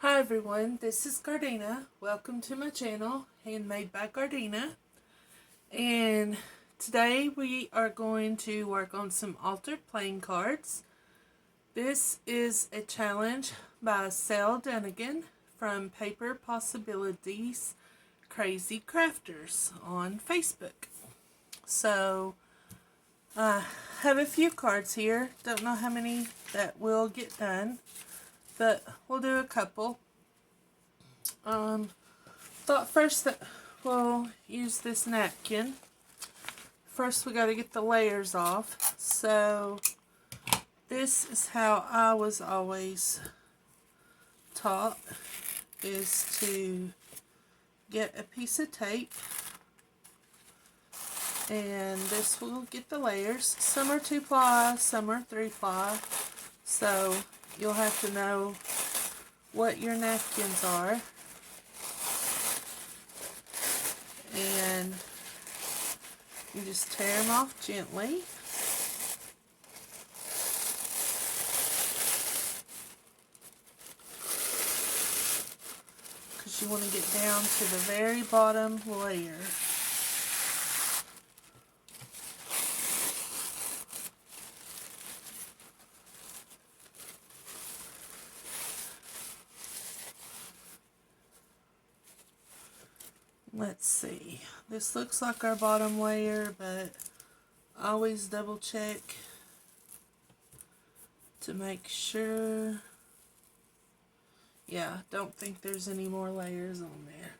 Hi everyone, this is Gardena. Welcome to my channel, Handmade by Gardena. And today we are going to work on some altered playing cards. This is a challenge by Sal Dunnigan from Paper Possibilities Crazy Crafters on Facebook. So I have a few cards here. Don't know how many that will get done, but we'll do a couple. Thought first that we'll use this napkin. First we got to get the layers off. So this is how I was always taught, is to get a piece of tape, and this will get the layers. Some are 2-ply, some are 3-ply, so you'll have to know what your napkins are. And you just tear them off gently. Because you want to get down to the very bottom layer. Let's see. This looks like our bottom layer, but always double check to make sure. Yeah, don't think there's any more layers on there.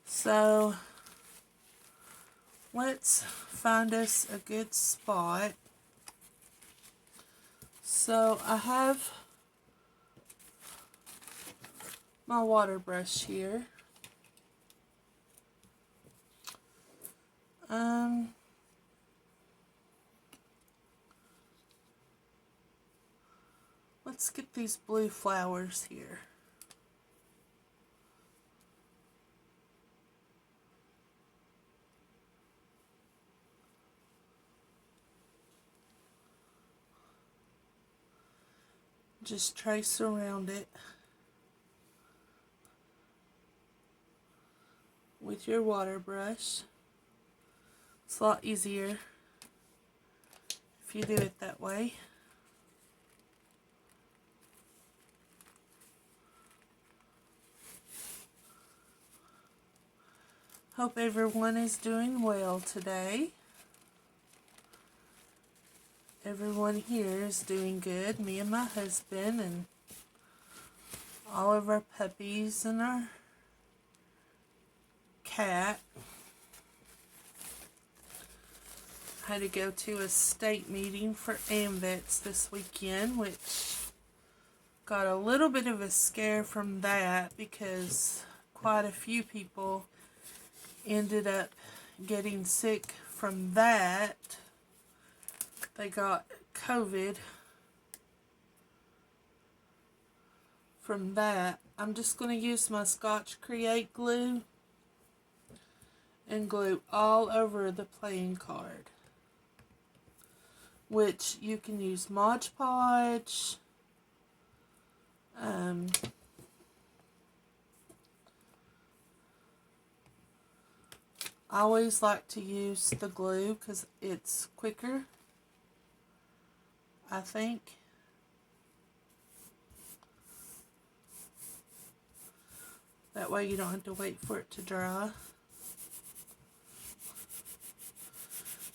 So let's find us a good spot. So I have my water brush here. Let's get these blue flowers here. Just trace around it with your water brush. It's a lot easier if you do it that way. Hope everyone is doing well today. Everyone here is doing good. Me and my husband and all of our puppies and our cat. I had to go to a state meeting for AMVETS this weekend, which got a little bit of a scare from that because quite a few people ended up getting sick from that. They got COVID from that. I'm just going to use my Scotch Create glue and glue all over the playing card, which you can use Mod Podge. I always like to use the glue because it's quicker, I think. That way you don't have to wait for it to dry.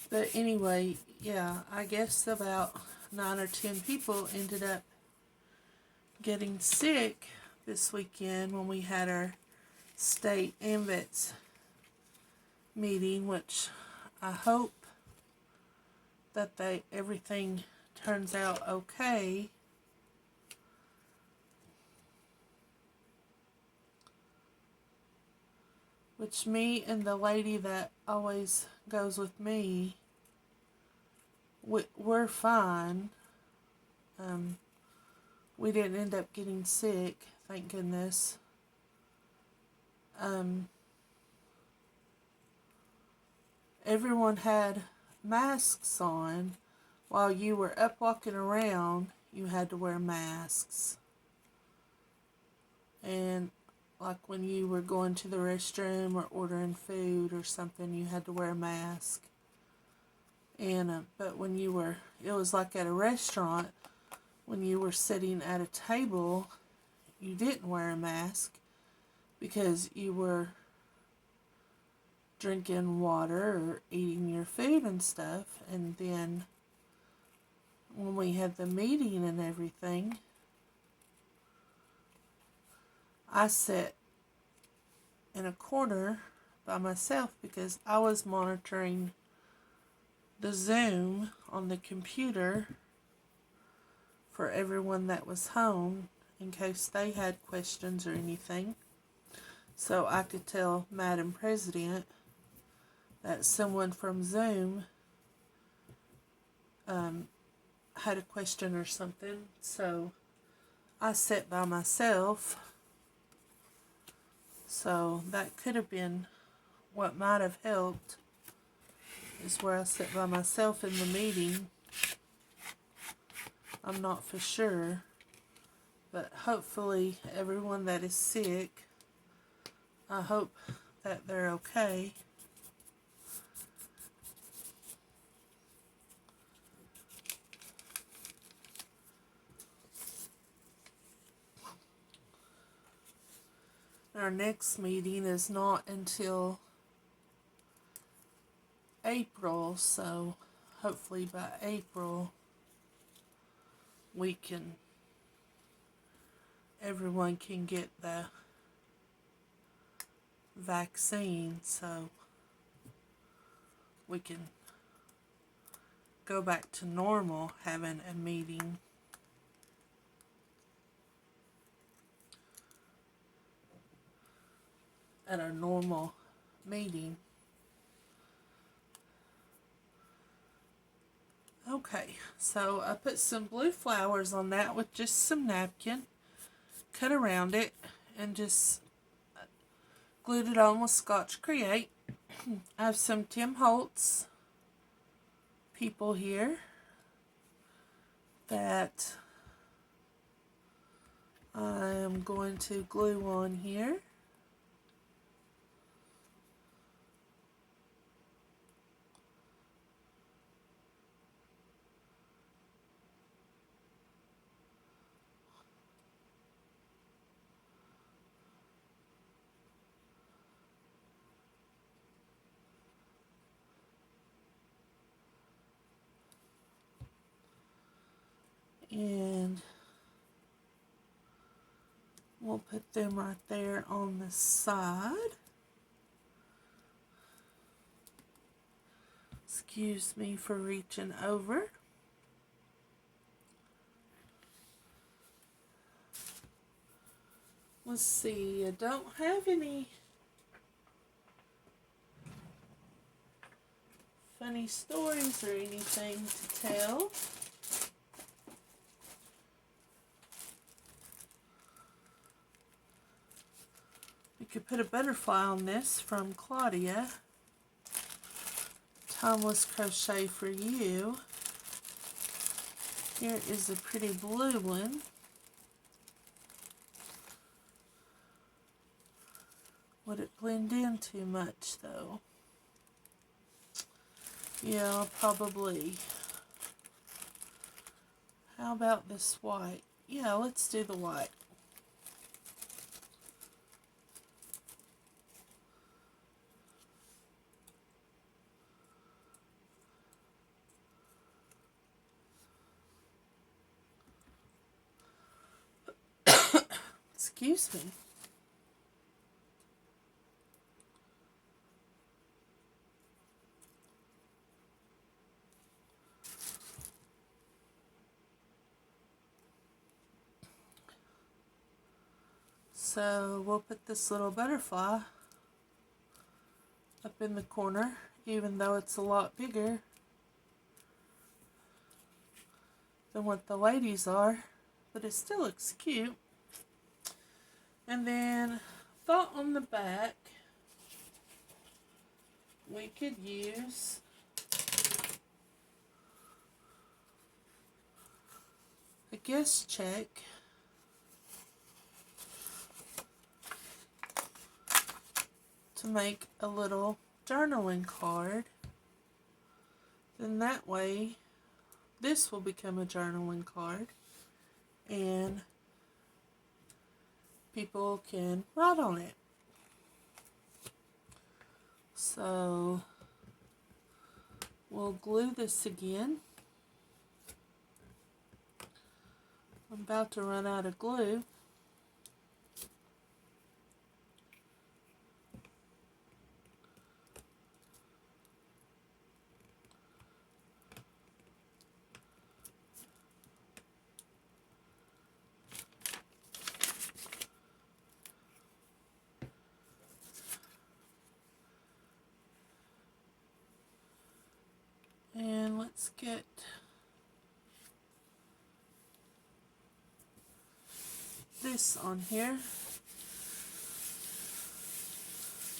But anyway, yeah, I guess about 9 or 10 people ended up getting sick this weekend when we had our state AMVETS meeting, which I hope that everything turns out okay. Which me and the lady that always goes with me, we're fine. We didn't end up getting sick, thank goodness. Everyone had masks on. While you were up walking around, you had to wear masks. and like when you were going to the restroom or ordering food or something, you had to wear a mask. And but when you were, it was like at a restaurant, when you were sitting at a table, you didn't wear a mask because you were drinking water or eating your food and stuff. And then when we had the meeting and everything, I sat in a corner by myself because I was monitoring the Zoom on the computer for everyone that was home in case they had questions or anything. So I could tell Madam President that someone from Zoom had a question or something. So I sat by myself. So that could have been what might have helped, is where I sat by myself in the meeting. I'm not for sure, but hopefully everyone that is sick, I hope that they're okay. Our next meeting is not until April, so hopefully by April everyone can get the vaccine, so we can go back to normal having a meeting. At our normal meeting. Okay, so I put some blue flowers on that with just some napkin, cut around it, and just glued it on with Scotch Create. I have some Tim Holtz people here that I am going to glue on here. And we'll put them right there on the side. Excuse me for reaching over. Let's see, I don't have any funny stories or anything to tell. We could put a butterfly on this from Claudia. Timeless Crochet for You. Here is a pretty blue one. Would it blend in too much though? Yeah, probably. How about this white? Yeah, let's do the white. Excuse me. So we'll put this little butterfly up in the corner, even though it's a lot bigger than what the ladies are, but it still looks cute. And then thought on the back we could use a guest check. make a little journaling card. Then that way, this will become a journaling card. And people can write on it. So we'll glue this again. I'm about to run out of glue. And let's get this on here.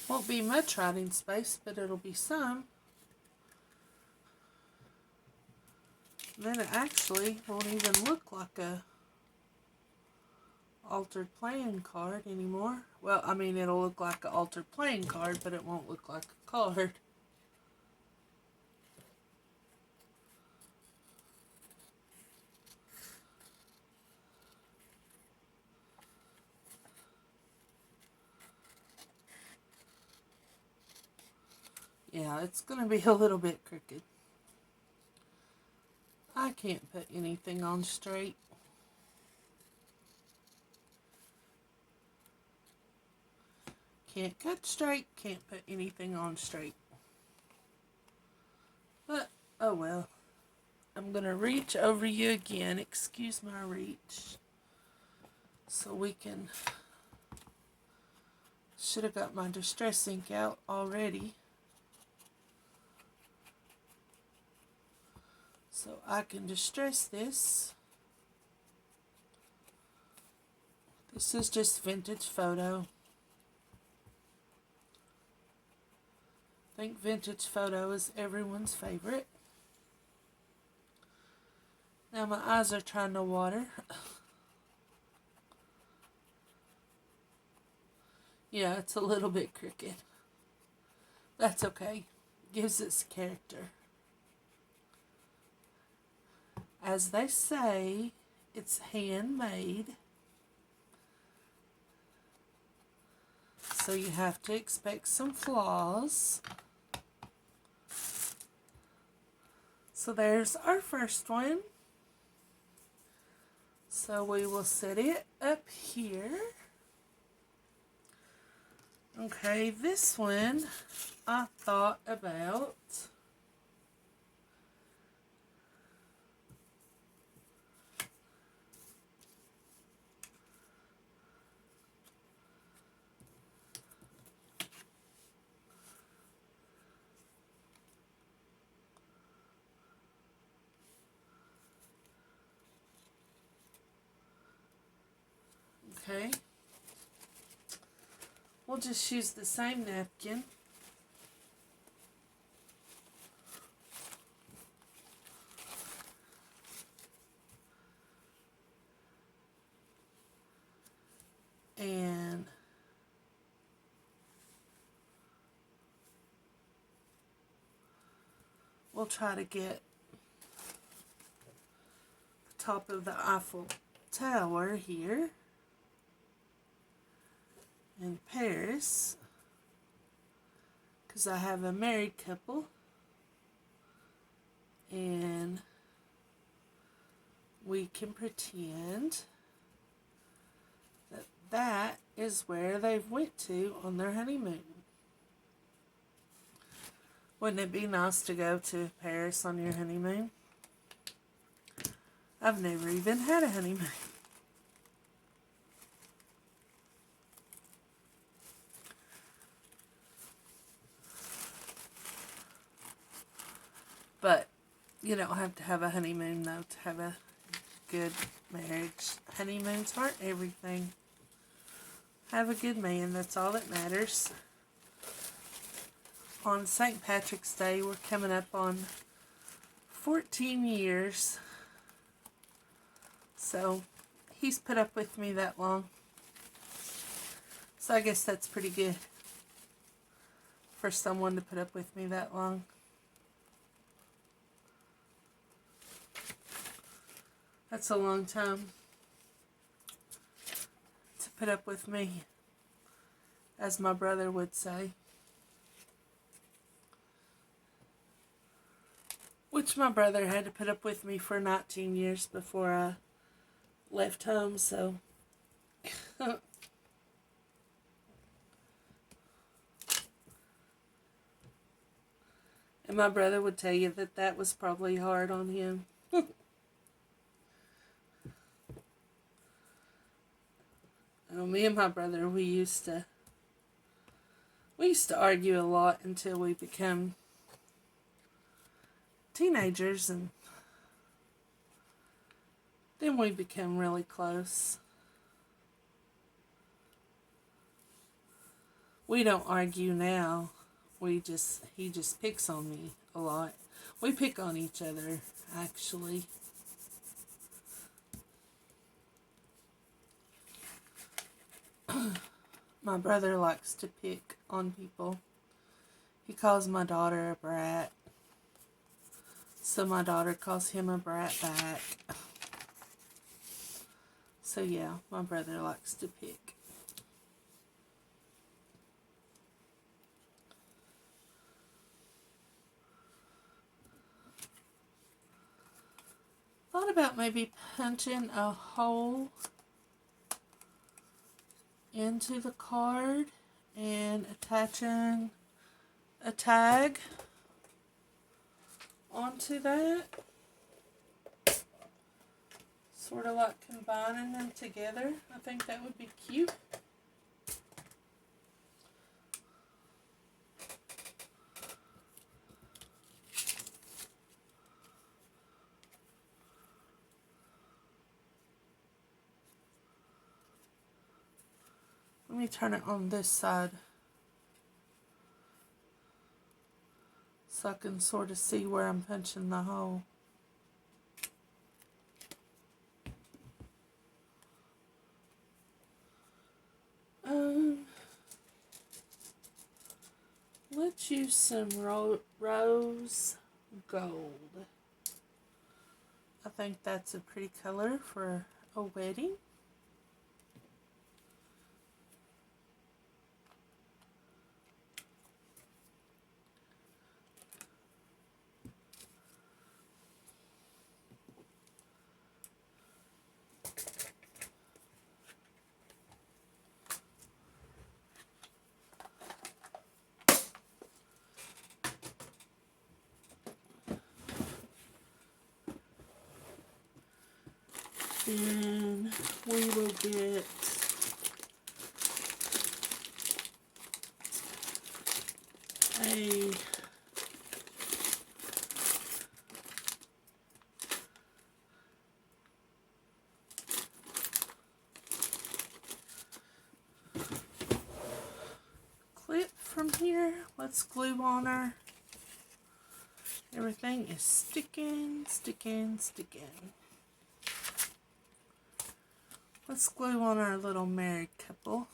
Won't be much writing space, but it'll be some. Then it actually won't even look like a altered playing card anymore. Well, I mean, it'll look like an altered playing card, but it won't look like a card. Yeah, it's going to be a little bit crooked. I can't put anything on straight. Can't cut straight, can't put anything on straight. But, oh well. I'm going to reach over you again. Excuse my reach. So we can... Should have got my Distress ink out already. So I can distress this. This is just Vintage Photo. I think Vintage Photo is everyone's favorite. Now my eyes are trying to water. Yeah, it's a little bit crooked. That's okay. Gives its character. As they say, it's handmade. So you have to expect some flaws. So there's our first one. So we will set it up here. Okay, this one I thought about. Okay. We'll just use the same napkin. And we'll try to get the top of the Eiffel Tower here in Paris, because I have a married couple, and we can pretend that that is where they went to on their honeymoon. Wouldn't it be nice to go to Paris on your honeymoon? I've never even had a honeymoon. But you don't have to have a honeymoon, though, to have a good marriage. Honeymoons aren't everything. Have a good man, that's all that matters. On St. Patrick's Day, we're coming up on 14 years. So, he's put up with me that long. So I guess that's pretty good. for someone to put up with me that long. That's a long time to put up with me, as my brother would say. Which my brother had to put up with me for 19 years before I left home, so... And my brother would tell you that that was probably hard on him. Me and my brother, we used to argue a lot until we became teenagers, and then we became really close. We don't argue now. He just picks on me a lot. We pick on each other, actually. My brother likes to pick on people. He calls my daughter a brat. So my daughter calls him a brat back. So yeah, my brother likes to pick. Thought about maybe punching a hole into the card and attaching a tag onto that. Sort of like combining them together. I think that would be cute. Let me turn it on this side so I can sort of see where I'm punching the hole. Let's use some rose gold. I think that's a pretty color for a wedding. Then we will get a clip from here. Let's glue on her. Everything is sticking. Let's glue on our little married couple.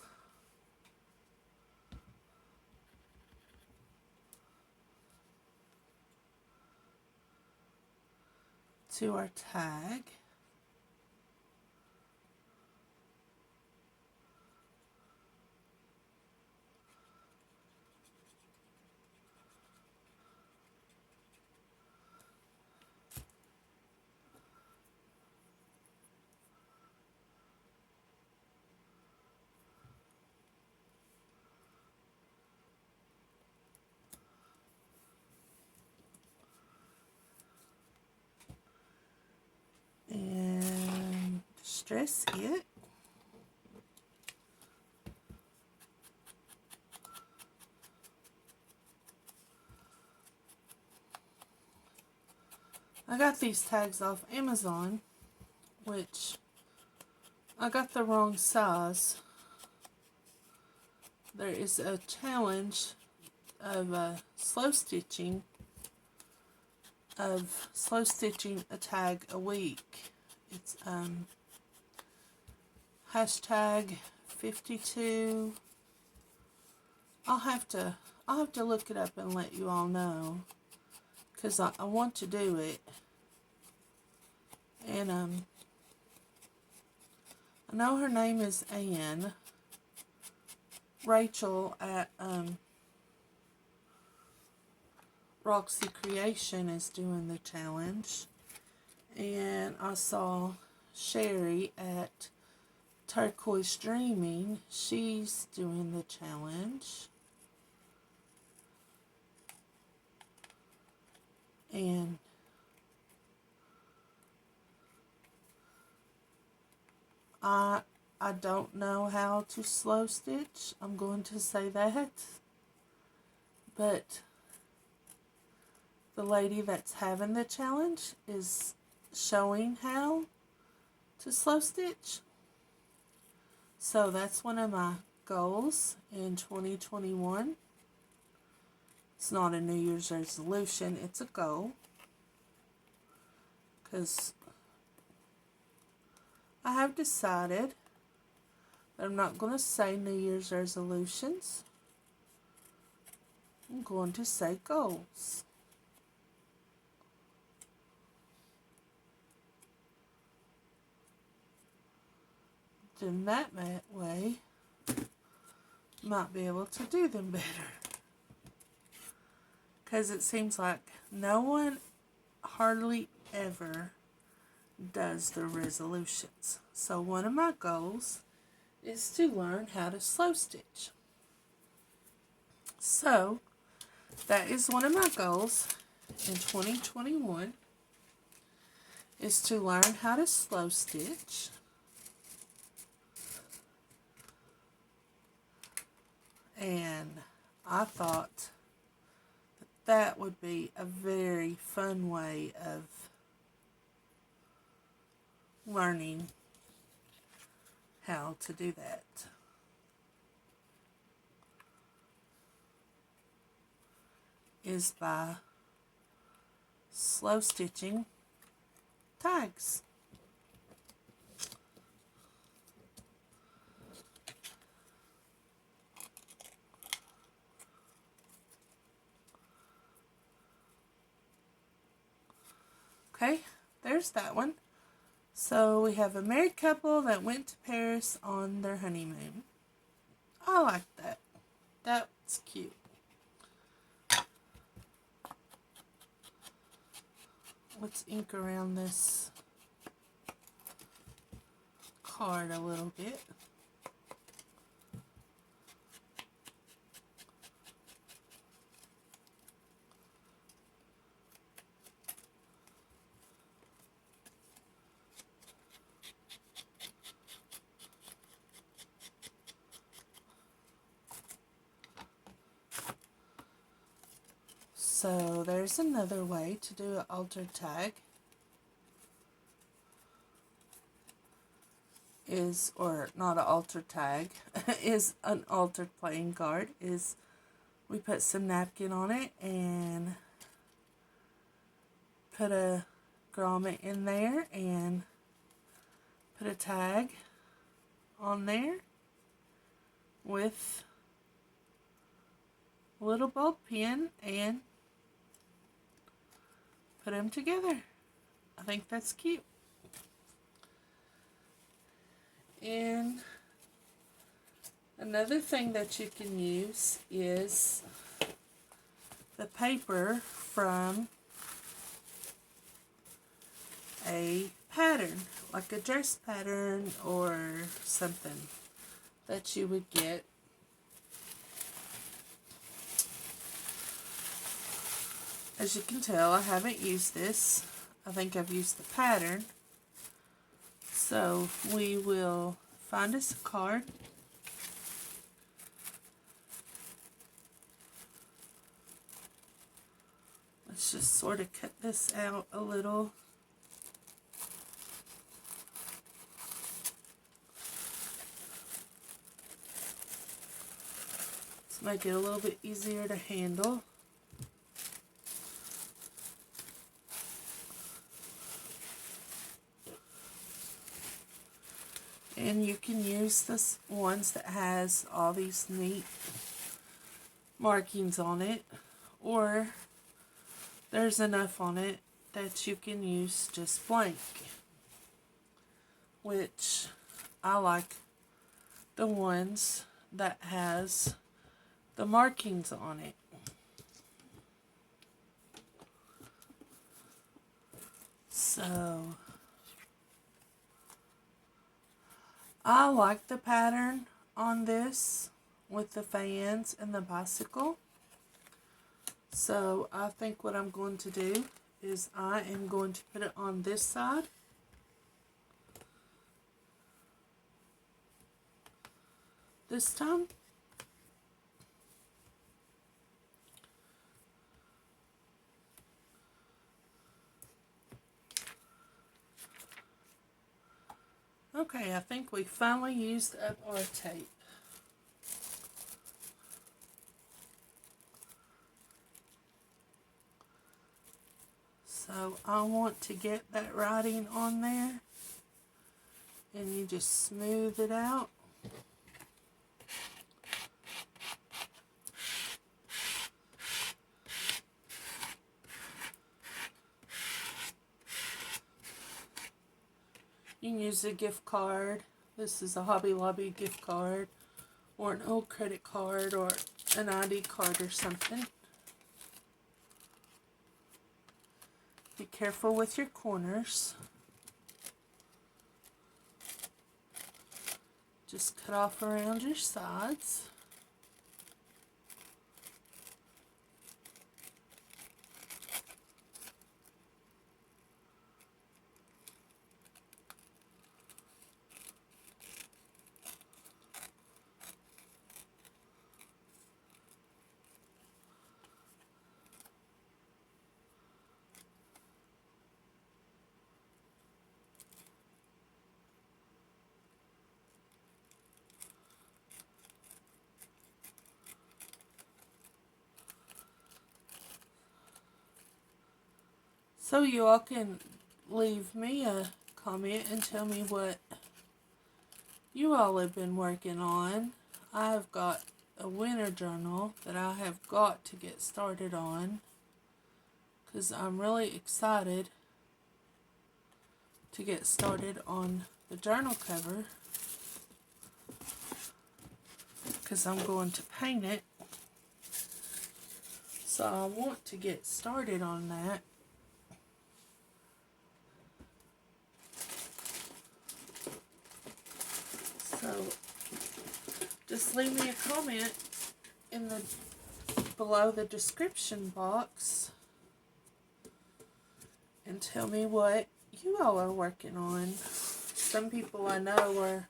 To our tag. And distress it. I got these tags off Amazon, which I got the wrong size. There is a challenge of slow stitching a tag a week. It's hashtag 52 I'll have to look it up and let you all know, because I want to do it. And I know her name is Anne. Rachel at Roxy Creation is doing the challenge. And I saw Sherry at Turquoise Dreaming. She's doing the challenge. And I don't know how to slow stitch. I'm going to say that. But the lady that's having the challenge is showing how to slow stitch. So that's one of my goals in 2021. It's not a New Year's resolution, it's a goal. Because I have decided that I'm not going to say New Year's resolutions. I'm going to say goals. Then that way, might be able to do them better. Because it seems like no one hardly ever does their resolutions. So one of my goals is to learn how to slow stitch. So that is one of my goals in 2021, is to learn how to slow stitch. And I thought that would be a very fun way of learning how to do that. Is by slow stitching tags. Okay, there's that one. So we have a married couple that went to Paris on their honeymoon. I like that. That's cute. Let's ink around this card a little bit. So there's another way to do an altered tag. Or not an altered tag, is an altered playing card. Is we put some napkin on it and put a grommet in there and put a tag on there with a little ball pin and put them together. I think that's cute. And another thing that you can use is the paper from a pattern, like a dress pattern or something that you would get. As you can tell, I haven't used this. I think I've used the pattern. So we will find us a card. Let's just sort of cut this out a little. Let's make it a little bit easier to handle. And you can use this ones that has all these neat markings on it, or there's enough on it that you can use just blank, which I like the ones that has the markings on it. So I like the pattern on this with the fans and the bicycle. So I think what I'm going to do is I am going to put it on this side. This time. Okay, I think we finally used up our tape. So I want to get that writing on there, and you just smooth it out. You can use a gift card. This is a Hobby Lobby gift card, or an old credit card, or an ID card or something. Be careful with your corners. Just cut off around your sides. So you all can leave me a comment and tell me what you all have been working on. I've got a winter journal that I have got to get started on, because I'm really excited to get started on the journal cover, because I'm going to paint it. So I want to get started on that. So just leave me a comment in the below the description box and tell me what you all are working on. Some people I know are...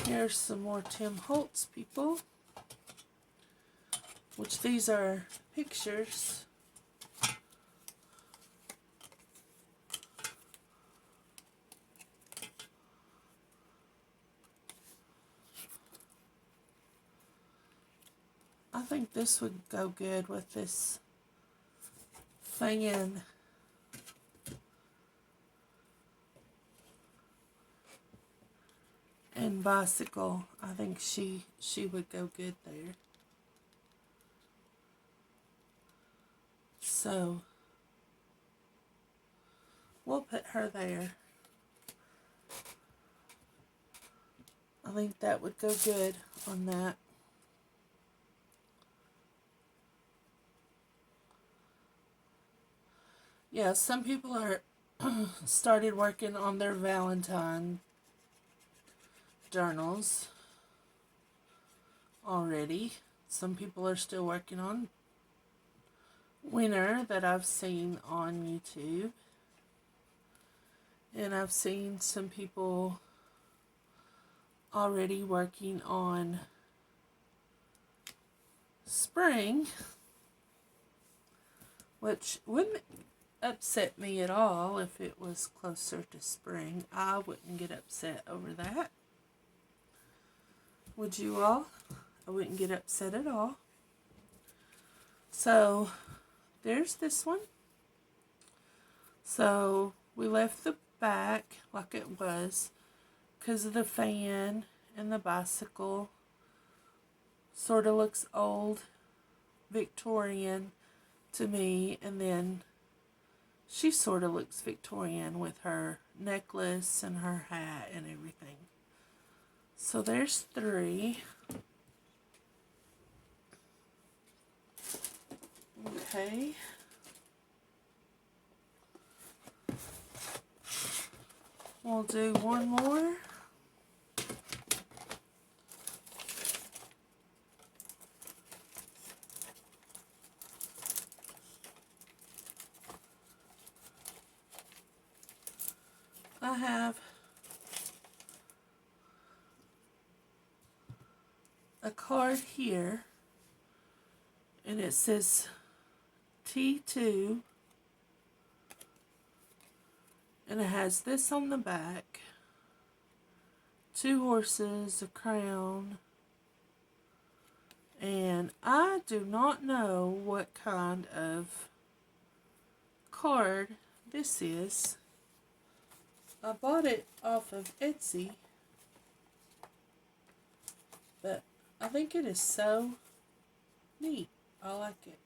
Here's some more Tim Holtz people, which these are pictures. I think this would go good with this fan. And bicycle. I think she would go good there. So we'll put her there. I think that would go good on that. Yeah, some people are started working on their Valentine journals already. Some people are still working on winter that I've seen on YouTube. And I've seen some people already working on spring, which wouldn't upset me at all if it was closer to spring. I wouldn't get upset over that. Would you all? I wouldn't get upset at all. So there's this one. So we left the back like it was because of the fan and the bicycle Sort of looks old Victorian to me, and then she sort of looks Victorian with her necklace and her hat and everything. So there's 3. Okay. We'll do one more. I have a card here, and it says T2, and it has this on the back, 2 horses, a crown, and I do not know what kind of card this is. I bought it off of Etsy, but I think it is so neat. I like it.